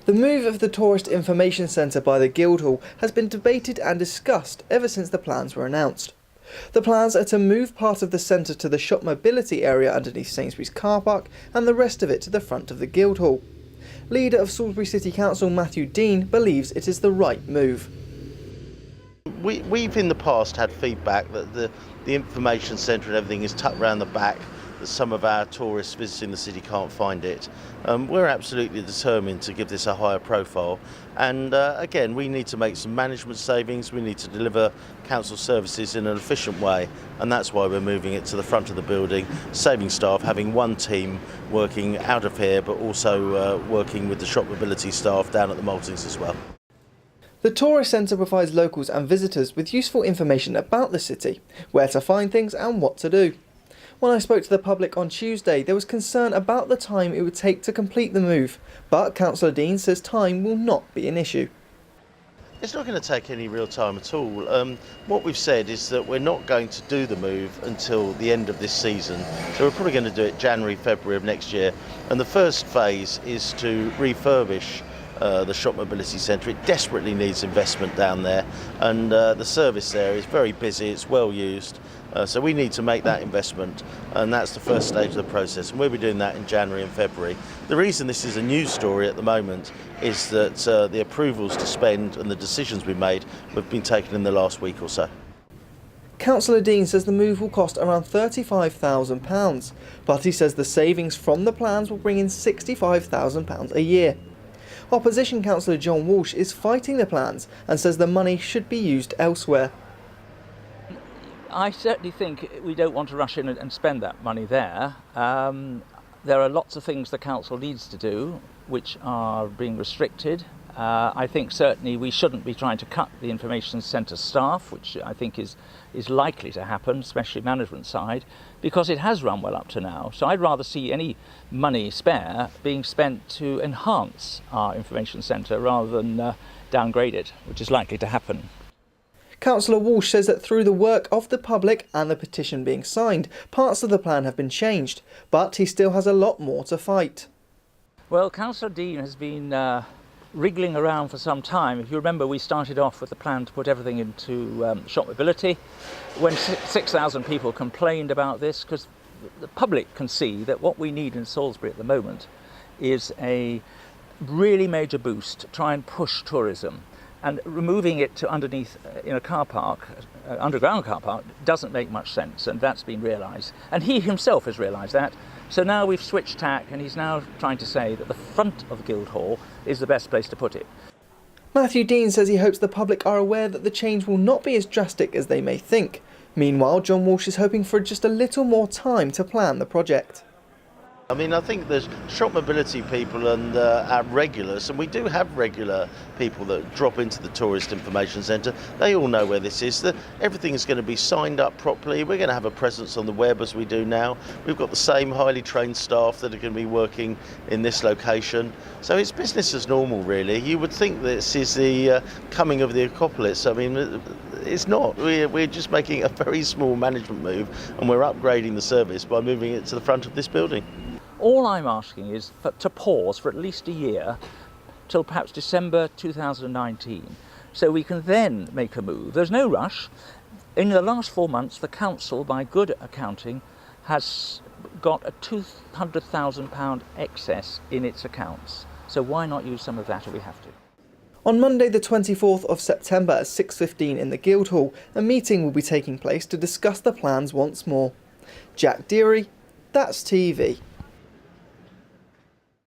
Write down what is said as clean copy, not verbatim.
The move of the Tourist Information Centre by the Guildhall has been debated and discussed ever since the plans were announced. The plans are to move part of the centre to the Shopmobility area underneath Sainsbury's car park and the rest of it to the front of the Guildhall. Leader of Salisbury City Council Matthew Dean believes it is the right move. We've in the past had feedback that the information centre and everything is tucked around the back, that some of our tourists visiting the city can't find it. We're absolutely determined to give this a higher profile, and again, we need to make some management savings. We need to deliver council services in an efficient way, and that's why we're moving it to the front of the building, saving staff, having one team working out of here but also working with the Shopmobility staff down at the Maltings as well. The tourist centre provides locals and visitors with useful information about the city, where to find things and what to do. When I spoke to the public on Tuesday, there was concern about the time it would take to complete the move, but Councillor Dean says time will not be an issue. It's not going to take any real time at all. What we've said is that we're not going to do the move until the end of this season, so we're probably going to do it January, February of next year, and the first phase is to refurbish the Shopmobility Centre. It desperately needs investment down there, and the service there is very busy, it's well used, so we need to make that investment, and that's the first stage of the process, and we'll be doing that in January and February. The reason this is a news story at the moment is that the approvals to spend and the decisions we made have been taken in the last week or so. Councillor Dean says the move will cost around £35,000, but he says the savings from the plans will bring in £65,000 a year. Opposition Councillor John Walsh is fighting the plans and says the money should be used elsewhere. I certainly think we don't want to rush in and spend that money there. There are lots of things the council needs to do which are being restricted. I think certainly we shouldn't be trying to cut the information centre staff, which I think is likely to happen, especially management side, because it has run well up to now. So I'd rather see any money spare being spent to enhance our information centre rather than downgrade it, which is likely to happen. Councillor Walsh says that through the work of the public and the petition being signed, parts of the plan have been changed, but he still has a lot more to fight. Well, Councillor Dean has been wriggling around for some time. If you remember, we started off with the plan to put everything into Shopmobility. When 6,000 people complained about this, because the public can see that what we need in Salisbury at the moment is a really major boost to try and push tourism. And removing it to underneath in a car park, underground car park, doesn't make much sense, and that's been realised. And he himself has realised that. So now we've switched tack, and he's now trying to say that the front of Guildhall is the best place to put it. Matthew Dean says he hopes the public are aware that the change will not be as drastic as they may think. Meanwhile, John Walsh is hoping for just a little more time to plan the project. I mean, I think there's Shopmobility people and our regulars, and we do have regular people that drop into the Tourist Information Centre. They all know where this is. Everything is going to be signed up properly. We're going to have a presence on the web as we do now. We've got the same highly trained staff that are going to be working in this location. So it's business as normal, really. You would think this is the coming of the apocalypse. I mean, it's not. We're just making a very small management move, and we're upgrading the service by moving it to the front of this building. All I'm asking is to pause for at least a year, till perhaps December 2019, so we can then make a move. There's no rush. In the last 4 months, the council, by good accounting, has got a £200,000 excess in its accounts. So why not use some of that if we have to? On Monday the 24th of September at 6:15 in the Guildhall, a meeting will be taking place to discuss the plans once more. Jack Deary, That's TV.